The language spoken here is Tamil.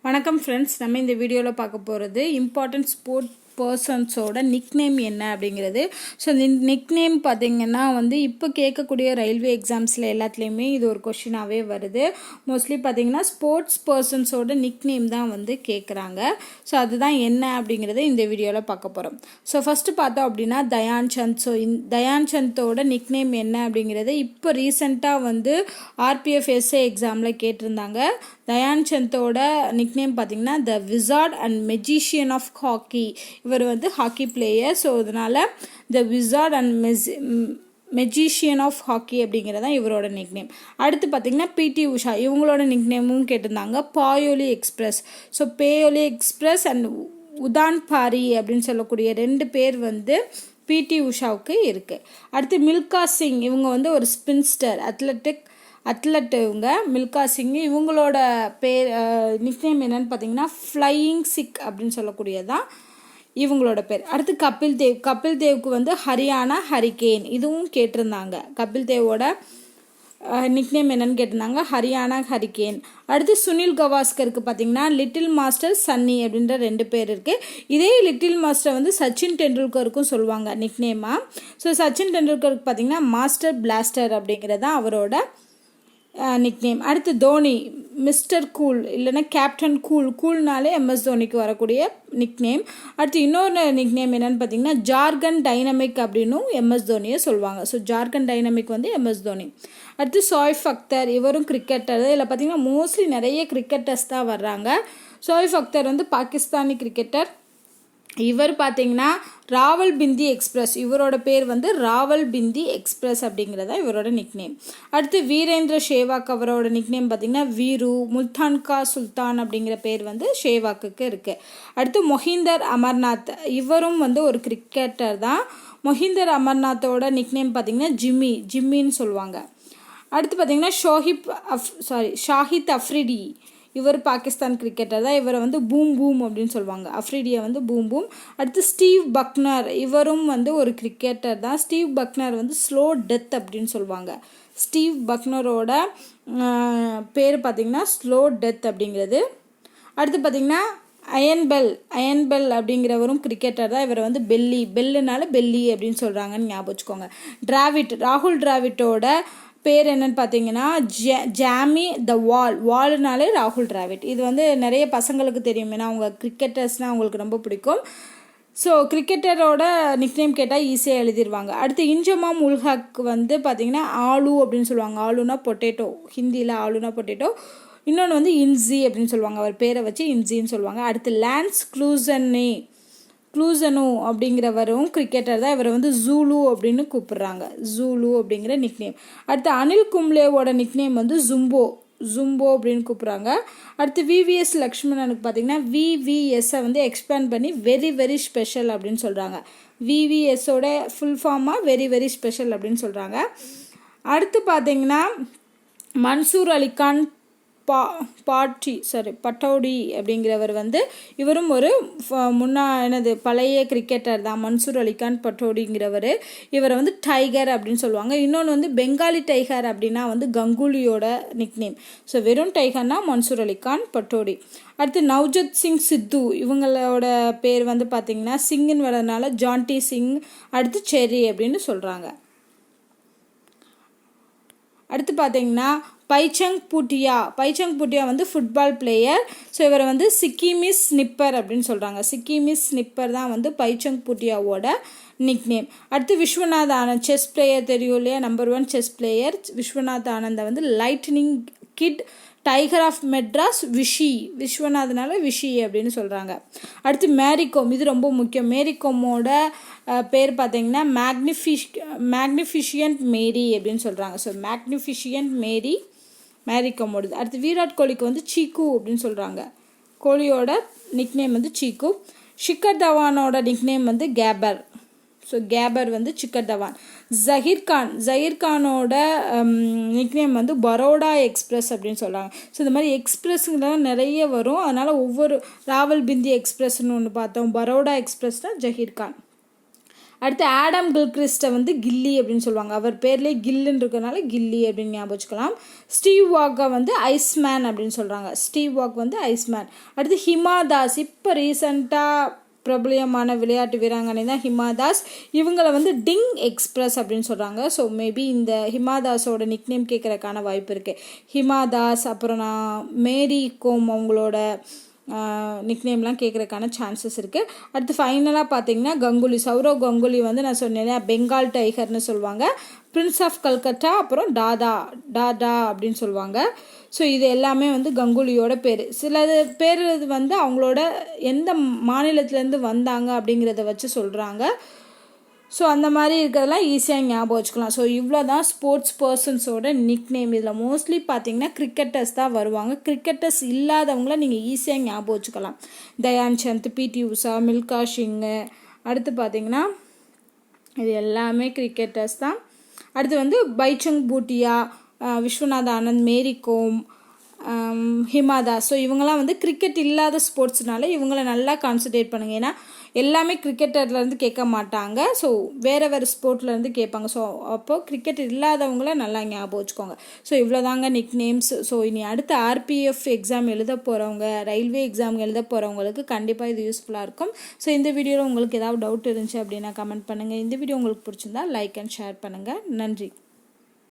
வணக்கம் ஃப்ரெண்ட்ஸ், நம்ம இந்த வீடியோவில் பார்க்க போகிறது இம்பார்ட்டன்ட் ஸ்போர்ட் பர்சன்ஸோட நிக்நேம் என்ன அப்படிங்கிறது. ஸோ இந்த நிக்நேம் பார்த்திங்கன்னா இப்போ கேட்கக்கூடிய ரயில்வே எக்ஸாம்ஸில் எல்லாத்துலேயுமே இது ஒரு கொஷினாகவே வருது. மோஸ்ட்லி பார்த்திங்கன்னா ஸ்போர்ட்ஸ் பர்சன்ஸோட நிக்நேம் தான் கேட்குறாங்க. ஸோ அதுதான் என்ன அப்படிங்கிறத இந்த வீடியோவில் பார்க்க போகிறோம். ஸோ ஃபஸ்ட்டு பார்த்தோம் அப்படின்னா தயான் சந்த். ஸோ தயான் சந்தோட நிக்நேம் என்ன அப்படிங்கிறது இப்போ ரீசெண்டாக ஆர்பிஎஃப் எஸ்ஏ எக்ஸாமில் கேட்டிருந்தாங்க. தயான் சந்தோட நிக்நேம் பார்த்திங்கன்னா the wizard and magician of hockey. இவர் ஹாக்கி பிளேயர். ஸோ அதனால் the wizard and magician of hockey அப்படிங்கிறதான் இவரோட நிக்நேம். அடுத்து பார்த்திங்கன்னா பிடி உஷா, இவங்களோட நிக்நேமும் கேட்டிருந்தாங்க Payyoli express. So Payyoli express and Udan Pari அப்படின்னு சொல்லக்கூடிய ரெண்டு பேர் பிடி உஷாவுக்கு இருக்குது. அடுத்து மில்கா சிங், இவங்க ஒரு ஸ்பின்ஸ்டர் அத்லட். இவங்க மில்கா சிங், இவங்களோட பேர் நிக்நேம் என்னன்னு பார்த்தீங்கன்னா ஃப்ளையிங் சிக் அப்படின்னு சொல்லக்கூடியதான் இவங்களோட பேர். அடுத்து கபில் தேவுக்கு ஹரியானா ஹரிகேன், இதுவும் கேட்டிருந்தாங்க. கபில் தேவோட நிக்நேம் என்னன்னு கேட்டிருந்தாங்க ஹரியானா ஹரிகேன். அடுத்து சுனில் கவாஸ்கருக்கு பார்த்தீங்கன்னா லிட்டில் மாஸ்டர் சன்னி அப்படின்ற ரெண்டு பேர் இருக்குது. இதே லிட்டில் மாஸ்டர் சச்சின் டெண்டுல்கருக்கும் சொல்லுவாங்க நிக்நேமாக. ஸோ சச்சின் டெண்டுல்கருக்கு பார்த்தீங்கன்னா மாஸ்டர் பிளாஸ்டர் அப்படிங்கிறதான் அவரோட நிக்நேம். அடுத்து தோனி மிஸ்டர் கூல் இல்லைன்னா கேப்டன் கூல்னாலே எம்எஸ் தோனிக்கு வரக்கூடிய நிக்நேம். அடுத்து இன்னொரு நிக்நேம் என்னென்னு பார்த்தீங்கன்னா ஜார்க்கண்ட் டைனமிக் அப்படின்னும் எம்எஸ் தோனியை சொல்லுவாங்க. So Jharkhand dynamic MS Dhoni. அடுத்து ஷோயப் அக்தர், இவரும் கிரிக்கெட்டர். இதில் பார்த்தீங்கன்னா மோஸ்ட்லி நிறைய கிரிக்கெட்டர்ஸ் தான் வர்றாங்க. ஷோயப் அக்தர் பாகிஸ்தானி கிரிக்கெட்டர். இவர் பார்த்தீங்கன்னா ராவல் பிந்தி எக்ஸ்பிரஸ், இவரோட பேர் ராவல் பிந்தி எக்ஸ்பிரஸ் அப்படிங்கிறதா இவரோட நிக்நேம். அடுத்து வீரேந்திர சேவாக், அவரோட நிக்நேம் பார்த்தீங்கன்னா வீரு. முல்தான்கா சுல்தான் அப்படிங்கிற பேர் சேவாக்குக்கு இருக்குது. அடுத்து மொஹிந்தர் அமர்நாத், இவரும் ஒரு கிரிக்கெட்டர் தான். மொஹிந்தர் அமர்நாத்தோட நிக்நேம் பார்த்தீங்கன்னா ஜிம்மின்னு சொல்லுவாங்க. அடுத்து பார்த்தீங்கன்னா ஷாஹித் அஃப்ரிடி, இவர் பாகிஸ்தான் கிரிக்கெட்டர் தான். இவரை பூம் அப்படின்னு சொல்லுவாங்க. அஃப்ரிடியை பூம். அடுத்து ஸ்டீவ் பக்னர், இவரும் ஒரு கிரிக்கெட்டர் தான். ஸ்டீவ் பக்னர் ஸ்லோ டெத் அப்படின்னு சொல்லுவாங்க. ஸ்டீவ் பக்னரோட பேர் பார்த்திங்கன்னா ஸ்லோ டெத் அப்படிங்கிறது. அடுத்து பார்த்திங்கன்னா அயன் பெல் அப்படிங்கிறவரும் கிரிக்கெட்டர் தான். இவர் பெல்லுனால பெல்லி அப்படின்னு சொல்கிறாங்கன்னு ஞாபகம் வச்சுக்கோங்க. ராகுல் டிராவிட்டோட பேர் என்னன்னு பார்த்தீங்கன்னா ஜாமி த வால்னாலே ராகுல் டிராவிட். இது நிறைய பசங்களுக்கு தெரியும், ஏன்னா அவங்க கிரிக்கெட்டர்ஸ்னால் அவங்களுக்கு ரொம்ப பிடிக்கும். ஸோ கிரிக்கெட்டரோட நிக்நேம் கேட்டால் ஈஸியாக எழுதிடுவாங்க. அடுத்து இன்ஜமாம் உல் ஹக் பார்த்தீங்கன்னா ஆலு அப்படின்னு சொல்லுவாங்க. ஆலுனா பொட்டேட்டோ, ஹிந்தியில் ஆலுனா பொட்டேட்டோ. இன்னொன்று இன்சி அப்படின்னு சொல்லுவாங்க, அவர் பேரை வச்சு இன்சின்னு சொல்லுவாங்க. அடுத்து லான்ஸ் க்ளூசனு அப்படிங்கிறவரும் கிரிக்கெட்டர் தான். இவரை ஜூலு அப்படின்னு கூப்பிடுறாங்க, ஜூலு அப்படிங்கிற நிக்நேம். அடுத்து அனில் கும்ளேவோட நிக்நேம் ஜும்போ அப்படின்னு கூப்பிட்றாங்க. அடுத்து விவிஎஸ் லக்ஷ்மணனுக்கு பார்த்தீங்கன்னா விவிஎஸ்ஸை எக்ஸ்பேண்ட் பண்ணி வெரி வெரி ஸ்பெஷல் அப்படின்னு சொல்கிறாங்க. விவிஎஸோட ஃபுல் ஃபார்மாக வெரி வெரி ஸ்பெஷல் அப்படின்னு சொல்கிறாங்க. அடுத்து பார்த்தீங்கன்னா மன்சூர் அலிகான் பட்டோடி அப்படிங்கிறவர் இவரும் ஒரு பழைய கிரிக்கெட்டர் தான். மன்சூர் அலிகான் பட்டோடிங்கிறவர். இவரை டைகர் அப்படின்னு சொல்லுவாங்க. இன்னொன்று பெங்காலி டைகர் அப்படின்னா கங்குலியோட நிக்நேம். ஸோ வெறும் டைகர்னா மன்சூர் அலிகான் பட்டோடி. அடுத்து நவ்ஜத் சிங் சித்து, இவங்களோட பேர் பார்த்திங்கன்னா சிங்குன்னு வரதுனால ஜான்டி சிங். அடுத்து செர்ரி அப்படின்னு சொல்கிறாங்க. அடுத்து பார்த்தீங்கன்னா பைச்சங் பூட்டியா ஃபுட்பால் பிளேயர். ஸோ இவரை சிக்கிமிஸ் ஸ்னிப்பர் அப்படின்னு சொல்கிறாங்க. சிக்கிமிஸ் ஸ்னிப்பர் தான் பைச்சங் பூட்டியாவோட நிக்நேம். அடுத்து விஸ்வநாத் ஆனந்த், செஸ் பிளேயர் தெரியும் இல்லையா, நம்பர் 1 செஸ் பிளேயர் விஸ்வநாத் ஆனந்தை lightning kid, tiger of Madras, விஸ்வநாதனால விஷி அப்படின்னு சொல்கிறாங்க. அடுத்து மேரிகோம், இது ரொம்ப முக்கியம். மேரிகோமோட பேர் பார்த்தீங்கன்னா மேக்னிஃபிஷியன்ட் மேரி அப்படின்னு சொல்கிறாங்க. ஸோ மேக்னிஃபிஷியன்ட் மேரிகோமோடது. அடுத்து விராட் கோலிக்கு சீக்கு அப்படின்னு சொல்கிறாங்க. கோலியோட நிக்நேம் சீக்கு. Shikhar தவானோட nickname கேபர். So கேபர் Shikhar Dhawan. ஜஹீர்கானோட nickname Baroda express அப்படின்னு சொல்கிறாங்க. ஸோ இந்த மாதிரி எக்ஸ்பிரஸ்லாம் நிறைய வரும். அதனால் ஒவ்வொரு ராவல் பிந்தி எக்ஸ்பிரஸ்ன்னு ஒன்று பார்த்தோம். பரோடா எக்ஸ்பிரஸ்னால் ஜஹீர்கான். அடுத்து ஆடம் கில்கிறிஸ்ட்டை வந்து கில்லி அப்படின்னு சொல்லுவாங்க. அவர் பேர்லேயே கில்லுன்னு இருக்கிறனால கில்லி அப்படின்னு ஞாபகம் வச்சுக்கலாம். ஸ்டீவ் வாக்கை வந்து ஐஸ்மேன் அப்படின்னு சொல்கிறாங்க. ஸ்டீவ் வாக் வந்து ஐஸ்மேன். அடுத்து ஹிமா தாஸ், இப்போ ரீசண்டாக பிரபலியமான விளையாட்டு வீராங்கனை தான் ஹிமா தாஸ். இவங்களை வந்து டிங் எக்ஸ்பிரஸ் அப்படின்னு சொல்கிறாங்க. ஸோ மேபி இந்த ஹிமா தாஸோட நிக்நேம் கேட்குறதுக்கான வாய்ப்பு இருக்குது. ஹிமா தாஸ், அப்புறம் நான் மேரி கோம் அவங்களோட நிக்நேம்லாம் கேட்குறதுக்கான சான்சஸ் இருக்குது. அடுத்து ஃபைனலாக பார்த்தீங்கன்னா கங்குலி, சௌரவ் கங்குலி வந்து நான் சொன்னேன் பெங்கால் டைகர்னு சொல்லுவாங்க. பிரின்ஸ் ஆஃப் கல்கட்டா, அப்புறம் டாடா அப்படின்னு சொல்லுவாங்க. ஸோ இது எல்லாமே வந்து கங்குலியோட பேர். சில பேர் வந்து அவங்களோட எந்த மாநிலத்துலேருந்து வந்தாங்க அப்படிங்கிறத வச்சு சொல்கிறாங்க. ஸோ அந்த மாதிரி இருக்கிறதெல்லாம் ஈஸியாக ஞாபகம் வச்சுக்கலாம். ஸோ இவ்வளோ தான் ஸ்போர்ட்ஸ் பர்சன்ஸோட நிக்நேம். இதில் மோஸ்ட்லி பார்த்தீங்கன்னா கிரிக்கெட்டர்ஸ் தான் வருவாங்க. கிரிக்கெட்டர்ஸ் இல்லாதவங்கள நீங்கள் ஈஸியாக ஞாபகம் வச்சுக்கலாம். தயான் சந்த், பிடி உஷா, மில்கா சிங்கு. அடுத்து பார்த்தீங்கன்னா இது எல்லாமே கிரிக்கெட்டர்ஸ் தான். அடுத்து வந்து பைச்சுங் பூட்டியா, விஸ்வநாத் ஆனந்த், மேரி கோம், ஹிமா தாஸ். ஸோ இவங்கெல்லாம் வந்து கிரிக்கெட் இல்லாத ஸ்போர்ட்ஸ்னால இவங்கள நல்லா கான்சன்ட்ரேட் பண்ணுங்கள். ஏன்னா எல்லாமே கிரிக்கெட்டர்லேருந்து கேட்க மாட்டாங்க. ஸோ வேறு ஸ்போர்ட்லேருந்து கேட்பாங்க. ஸோ அப்போது கிரிக்கெட் இல்லாதவங்கள நல்லா ஞாபகம் வச்சுக்கோங்க. ஸோ இவ்வளோதாங்க நிக் நேம்ஸ். ஸோ இனி அடுத்த ஆர்பிஎஃப் எக்ஸாம் எழுத போகிறவங்க, ரயில்வே எக்ஸாம் எழுத போகிறவங்களுக்கு கண்டிப்பாக இது யூஸ்ஃபுல்லாக இருக்கும். ஸோ இந்த வீடியோவில் உங்களுக்கு ஏதாவது டவுட் இருந்துச்சு அப்படின்னா கமெண்ட் பண்ணுங்கள். இந்த வீடியோ உங்களுக்கு பிடிச்சிருந்தா லைக் அண்ட் ஷேர் பண்ணுங்கள். நன்றி.